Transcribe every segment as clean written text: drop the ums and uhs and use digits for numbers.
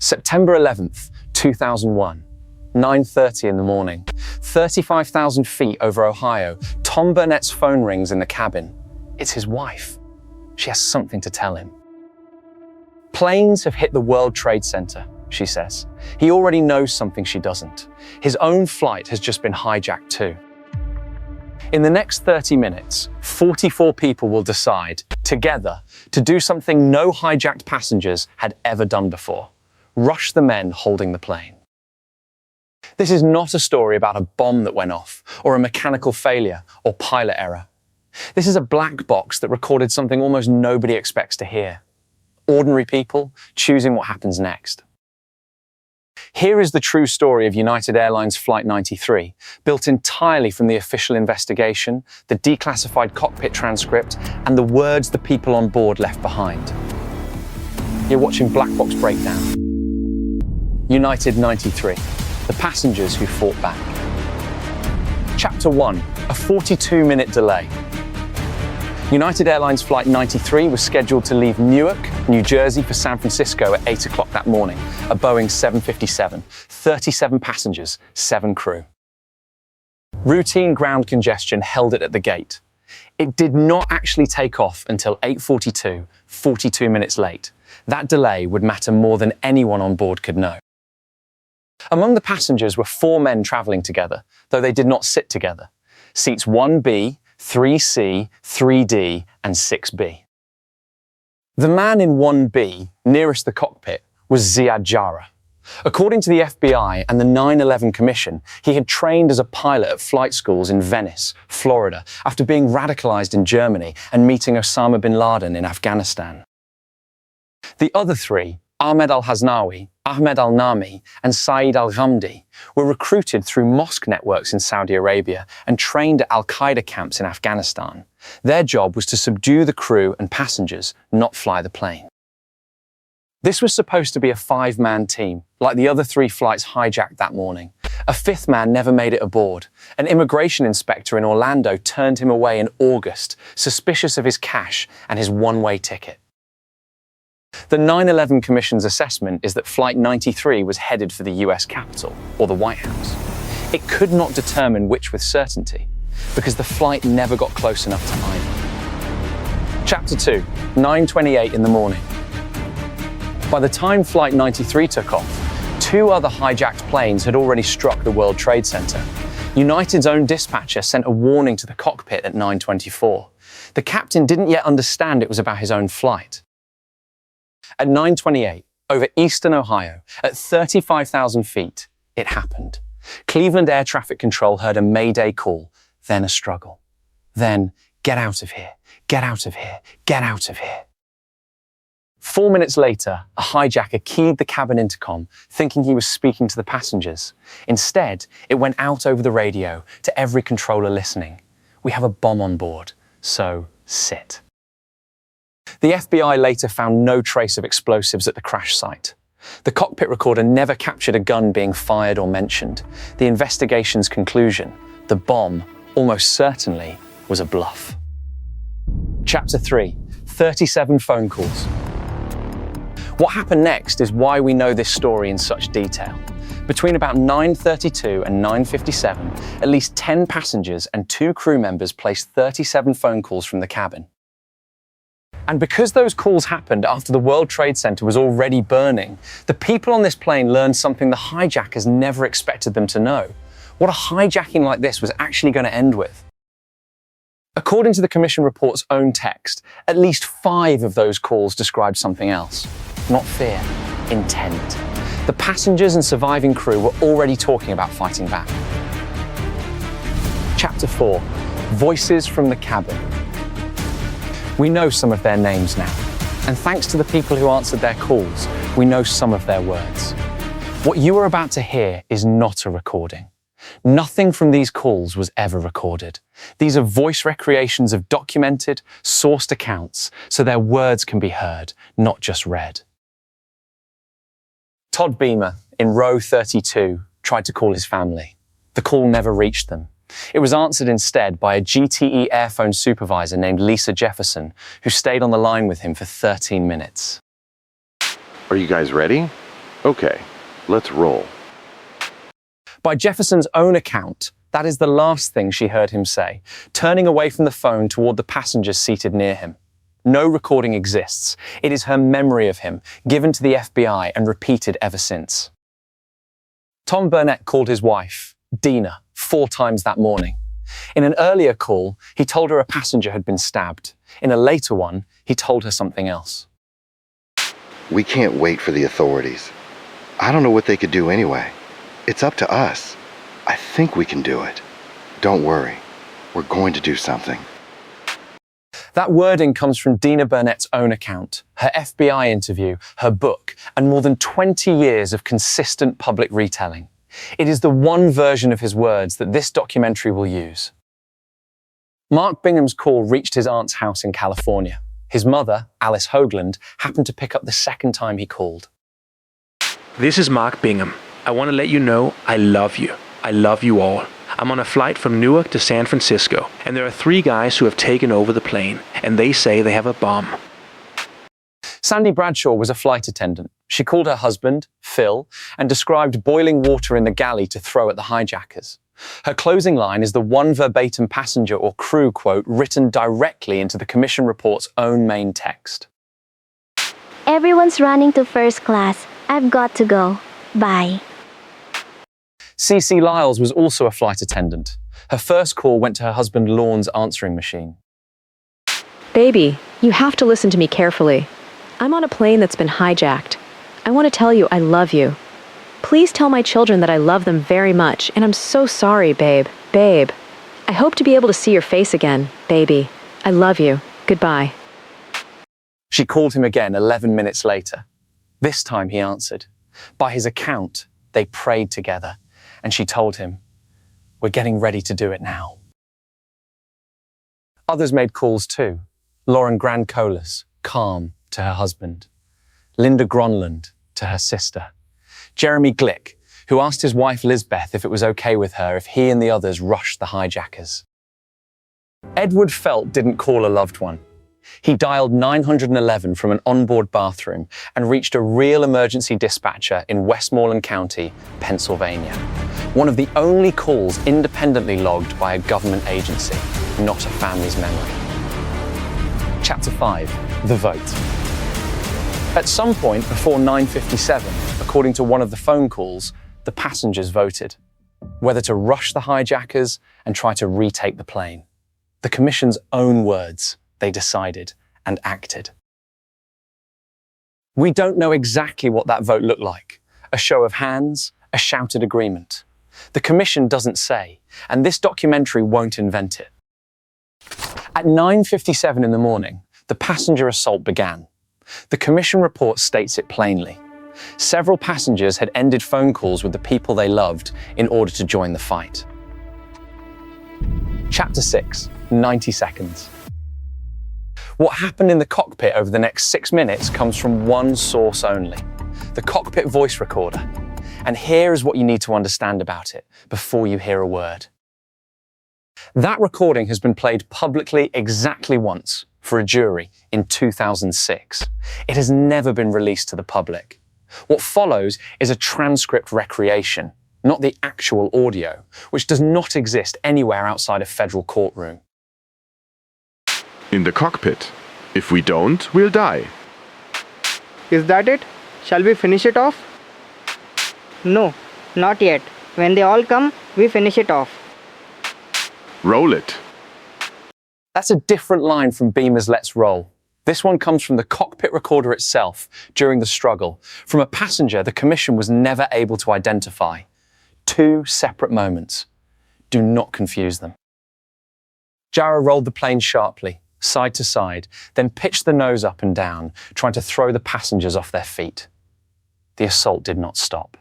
September 11th, 2001, 9:30 in the morning. 35,000 feet over Ohio, Tom Burnett's phone rings in the cabin. It's his wife. She has something to tell him. Planes have hit the World Trade Center, she says. He already knows something she doesn't. His own flight has just been hijacked too. In the next 30 minutes, 44 people will decide, together, to do something no hijacked passengers had ever done before. Rush the men holding the plane. This is not a story about a bomb that went off, or a mechanical failure, or pilot error. This is a black box that recorded something almost nobody expects to hear. Ordinary people choosing what happens next. Here is the true story of United Airlines Flight 93, built entirely from the official investigation, the declassified cockpit transcript, and the words the people on board left behind. You're watching Black Box Breakdown. United 93, the passengers who fought back. Chapter 1, a 42-minute delay. United Airlines Flight 93 was scheduled to leave Newark, New Jersey for San Francisco at 8 o'clock that morning, a Boeing 757, 37 passengers, 7 crew. Routine ground congestion held it at the gate. It did not actually take off until 8:42, 42 minutes late. That delay would matter more than anyone on board could know. Among the passengers were 4 men traveling together, though they did not sit together. Seats 1B, 3C, 3D, and 6B. The man in 1B, nearest the cockpit, was Ziad Jarrah. According to the FBI and the 9/11 Commission, he had trained as a pilot at flight schools in Venice, Florida, after being radicalized in Germany and meeting Osama bin Laden in Afghanistan. The other 3, Ahmed al-Haznawi, Ahmed al-Nami, and Saeed al-Ghamdi, were recruited through mosque networks in Saudi Arabia and trained at al-Qaeda camps in Afghanistan. Their job was to subdue the crew and passengers, not fly the plane. This was supposed to be a 5-man team, like the other 3 flights hijacked that morning. A 5th man never made it aboard. An immigration inspector in Orlando turned him away in August, suspicious of his cash and his one-way ticket. The 9/11 Commission's assessment is that Flight 93 was headed for the US Capitol, or the White House. It could not determine which with certainty, because the flight never got close enough to either. Chapter 2, 9:28 in the morning. By the time Flight 93 took off, 2 other hijacked planes had already struck the World Trade Center. United's own dispatcher sent a warning to the cockpit at 9:24. The captain didn't yet understand it was about his own flight. At 9:28, over eastern Ohio, at 35,000 feet, it happened. Cleveland Air Traffic Control heard a mayday call, then a struggle. Then, get out of here, get out of here, get out of here. 4 minutes later, a hijacker keyed the cabin intercom, thinking he was speaking to the passengers. Instead, it went out over the radio to every controller listening. We have a bomb on board, so sit. The FBI later found no trace of explosives at the crash site. The cockpit recorder never captured a gun being fired or mentioned. The investigation's conclusion, the bomb, almost certainly, was a bluff. Chapter 3, 37 phone calls. What happened next is why we know this story in such detail. Between about 9:32 and 9:57, at least 10 passengers and 2 crew members placed 37 phone calls from the cabin. And because those calls happened after the World Trade Center was already burning, the people on this plane learned something the hijackers never expected them to know. What a hijacking like this was actually going to end with. According to the Commission report's own text, at least 5 of those calls described something else. Not fear, intent. The passengers and surviving crew were already talking about fighting back. Chapter 4, Voices from the Cabin. We know some of their names now, and thanks to the people who answered their calls, we know some of their words. What you are about to hear is not a recording. Nothing from these calls was ever recorded. These are voice recreations of documented, sourced accounts, so their words can be heard, not just read. Todd Beamer, in row 32, tried to call his family. The call never reached them. It was answered instead by a GTE airphone supervisor named Lisa Jefferson, who stayed on the line with him for 13 minutes. Are you guys ready? Okay, let's roll. By Jefferson's own account, that is the last thing she heard him say, turning away from the phone toward the passengers seated near him. No recording exists. It is her memory of him, given to the FBI and repeated ever since. Tom Burnett called his wife, Dina, 4 times that morning. In an earlier call, he told her a passenger had been stabbed. In a later one, he told her something else. We can't wait for the authorities. I don't know what they could do anyway. It's up to us. I think we can do it. Don't worry. We're going to do something. That wording comes from Dina Burnett's own account, her FBI interview, her book, and more than 20 years of consistent public retelling. It is the one version of his words that this documentary will use. Mark Bingham's call reached his aunt's house in California. His mother, Alice Hoagland, happened to pick up the second time he called. This is Mark Bingham. I want to let you know I love you. I love you all. I'm on a flight from Newark to San Francisco, and there are 3 guys who have taken over the plane, and they say they have a bomb. Sandy Bradshaw was a flight attendant. She called her husband, Phil, and described boiling water in the galley to throw at the hijackers. Her closing line is the one verbatim passenger or crew quote written directly into the commission report's own main text. Everyone's running to first class. I've got to go. Bye. CeCe Lyles was also a flight attendant. Her first call went to her husband Lorne's answering machine. Baby, you have to listen to me carefully. I'm on a plane that's been hijacked. I want to tell you I love you. Please tell my children that I love them very much, and I'm so sorry, babe. Babe. I hope to be able to see your face again, baby. I love you. Goodbye. She called him again 11 minutes later. This time he answered. By his account, they prayed together, and she told him, "We're getting ready to do it now." Others made calls too. Lauren Grandcolas, calm, to her husband. Linda Gronland, to her sister. Jeremy Glick, who asked his wife Lizbeth if it was okay with her if he and the others rushed the hijackers. Edward Felt didn't call a loved one. He dialed 911 from an onboard bathroom and reached a real emergency dispatcher in Westmoreland County, Pennsylvania. One of the only calls independently logged by a government agency, not a family's memory. Chapter 5, The Vote. At some point before 9:57, according to one of the phone calls, the passengers voted whether to rush the hijackers and try to retake the plane. The commission's own words. They decided and acted. We don't know exactly what that vote looked like. A show of hands, a shouted agreement. The commission doesn't say, and this documentary won't invent it. At 9:57 in the morning, the passenger assault began. The commission report states it plainly. Several passengers had ended phone calls with the people they loved in order to join the fight. Chapter 6, 90 seconds. What happened in the cockpit over the next 6 minutes comes from one source only, the cockpit voice recorder. And here is what you need to understand about it before you hear a word. That recording has been played publicly exactly once for a jury in 2006. It has never been released to the public. What follows is a transcript recreation, not the actual audio, which does not exist anywhere outside a federal courtroom. In the cockpit. If we don't, we'll die. Is that it? Shall we finish it off? No, not yet. When they all come, we finish it off. Roll it. That's a different line from Beamer's Let's Roll. This one comes from the cockpit recorder itself during the struggle, from a passenger the commission was never able to identify. 2 separate moments. Do not confuse them. Jarrah rolled the plane sharply, side to side, then pitched the nose up and down, trying to throw the passengers off their feet. The assault did not stop.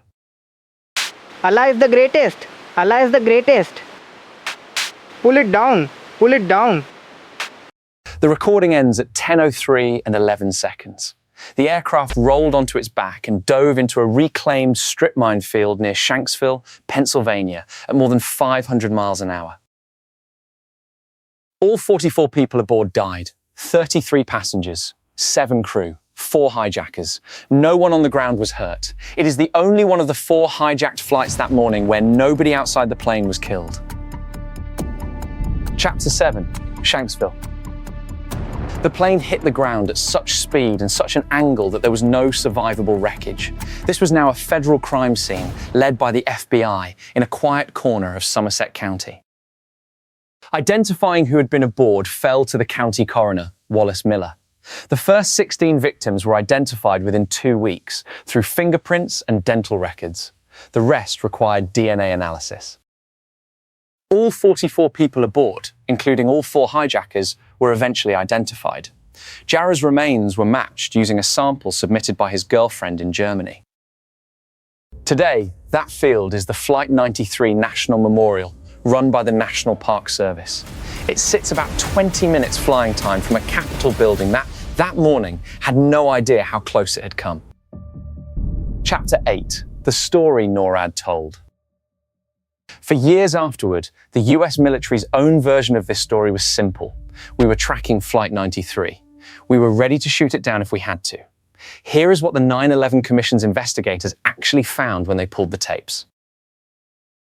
Allah is the greatest! Allah is the greatest! Pull it down! Pull it down! The recording ends at 10:03 and 11 seconds. The aircraft rolled onto its back and dove into a reclaimed strip mine field near Shanksville, Pennsylvania, at more than 500 miles an hour. All 44 people aboard died, 33 passengers, 7 crew, 4 hijackers. No one on the ground was hurt. It is the only one of the 4 hijacked flights that morning where nobody outside the plane was killed. Chapter 7, Shanksville. The plane hit the ground at such speed and such an angle that there was no survivable wreckage. This was now a federal crime scene led by the FBI in a quiet corner of Somerset County. Identifying who had been aboard fell to the county coroner, Wallace Miller. The first 16 victims were identified within 2 weeks through fingerprints and dental records. The rest required DNA analysis. All 44 people aboard, including all 4 hijackers, were eventually identified. Jarrah's remains were matched using a sample submitted by his girlfriend in Germany. Today, that field is the Flight 93 National Memorial, run by the National Park Service. It sits about 20 minutes flying time from a Capitol building that morning had no idea how close it had come. Chapter 8, the story NORAD told. For years afterward, the US military's own version of this story was simple. We were tracking Flight 93. We were ready to shoot it down if we had to. Here is what the 9/11 Commission's investigators actually found when they pulled the tapes.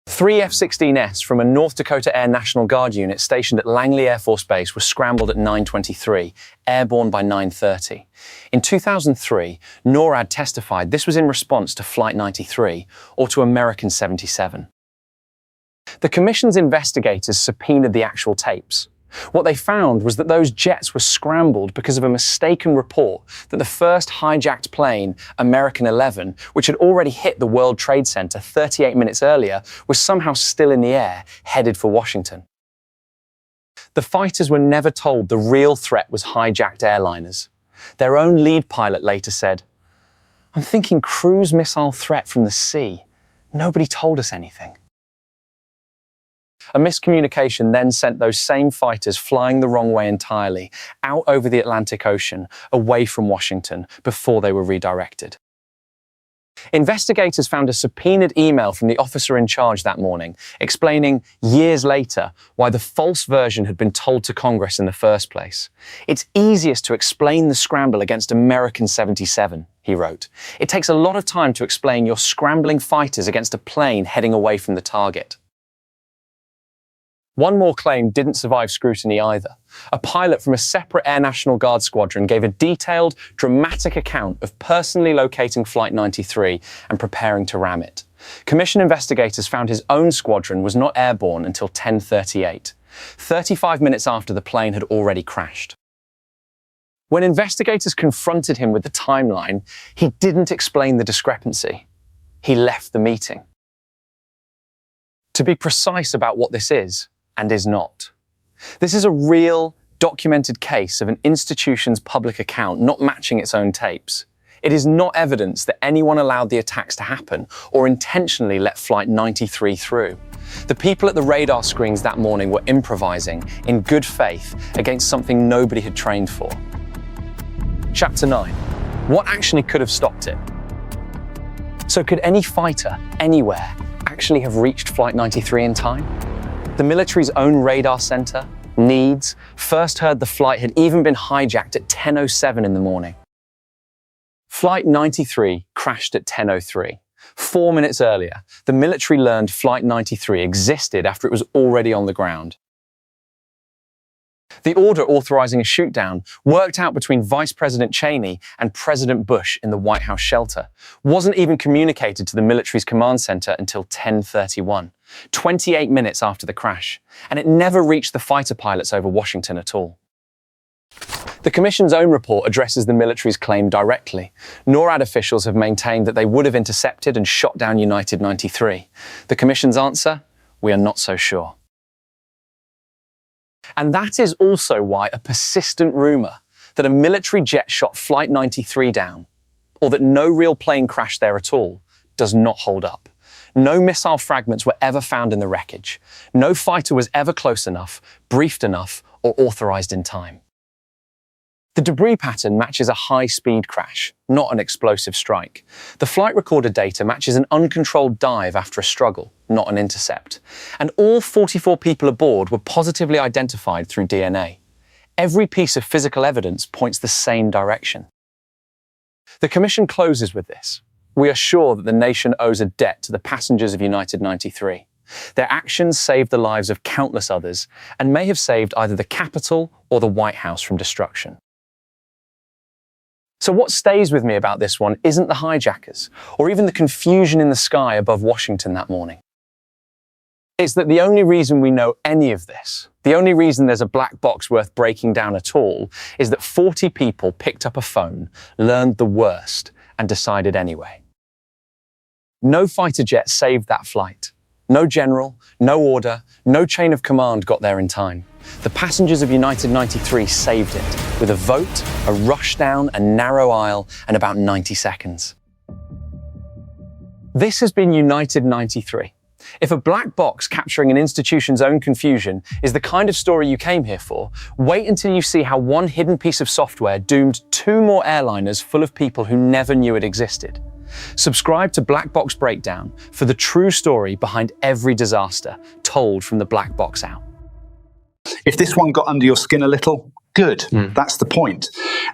3 F-16S from a North Dakota Air National Guard unit stationed at Langley Air Force Base were scrambled at 9:23, airborne by 9:30. In 2003, NORAD testified this was in response to Flight 93 or to American 77. The Commission's investigators subpoenaed the actual tapes. What they found was that those jets were scrambled because of a mistaken report that the first hijacked plane, American 11, which had already hit the World Trade Center 38 minutes earlier, was somehow still in the air, headed for Washington. The fighters were never told the real threat was hijacked airliners. Their own lead pilot later said, "I'm thinking cruise missile threat from the sea. Nobody told us anything." A miscommunication then sent those same fighters flying the wrong way entirely, out over the Atlantic Ocean, away from Washington, before they were redirected. Investigators found a subpoenaed email from the officer in charge that morning, explaining years later why the false version had been told to Congress in the first place. "It's easiest to explain the scramble against American 77, he wrote. "It takes a lot of time to explain your scrambling fighters against a plane heading away from the target." One more claim didn't survive scrutiny either. A pilot from a separate Air National Guard squadron gave a detailed, dramatic account of personally locating Flight 93 and preparing to ram it. Commission investigators found his own squadron was not airborne until 10:38, 35 minutes after the plane had already crashed. When investigators confronted him with the timeline, he didn't explain the discrepancy. He left the meeting. To be precise about what this is, and is not. This is a real, documented case of an institution's public account not matching its own tapes. It is not evidence that anyone allowed the attacks to happen or intentionally let Flight 93 through. The people at the radar screens that morning were improvising in good faith against something nobody had trained for. Chapter 9. What actually could have stopped it? So could any fighter, anywhere, actually have reached Flight 93 in time? The military's own radar center, NEADS, first heard the flight had even been hijacked at 10:07 in the morning. Flight 93 crashed at 10:03. 4 minutes earlier, the military learned Flight 93 existed after it was already on the ground. The order authorizing a shootdown, worked out between Vice President Cheney and President Bush in the White House shelter, wasn't even communicated to the military's command center until 10:31, 28 minutes after the crash, and it never reached the fighter pilots over Washington at all. The Commission's own report addresses the military's claim directly. NORAD officials have maintained that they would have intercepted and shot down United 93. The Commission's answer? We are not so sure. And that is also why a persistent rumor that a military jet shot Flight 93 down, or that no real plane crashed there at all, does not hold up. No missile fragments were ever found in the wreckage. No fighter was ever close enough, briefed enough, or authorized in time. The debris pattern matches a high-speed crash, not an explosive strike. The flight recorder data matches an uncontrolled dive after a struggle, not an intercept. And all 44 people aboard were positively identified through DNA. Every piece of physical evidence points the same direction. The Commission closes with this. We are sure that the nation owes a debt to the passengers of United 93. Their actions saved the lives of countless others and may have saved either the Capitol or the White House from destruction. So what stays with me about this one isn't the hijackers, or even the confusion in the sky above Washington that morning. It's that the only reason we know any of this, the only reason there's a black box worth breaking down at all, is that 40 people picked up a phone, learned the worst, and decided anyway. No fighter jet saved that flight. No general, no order, no chain of command got there in time. The passengers of United 93 saved it, with a vote, a rush down a narrow aisle, and about 90 seconds. This has been United 93. If a black box capturing an institution's own confusion is the kind of story you came here for, wait until you see how one hidden piece of software doomed 2 more airliners full of people who never knew it existed. Subscribe to Black Box Breakdown for the true story behind every disaster told from the black box out. If this one got under your skin a little, good. That's the point.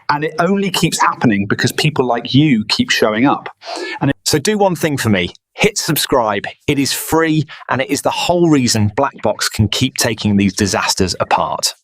And it only keeps happening because people like you keep showing up. So do one thing for me. Hit subscribe. It is free, and it is the whole reason Black Box can keep taking these disasters apart.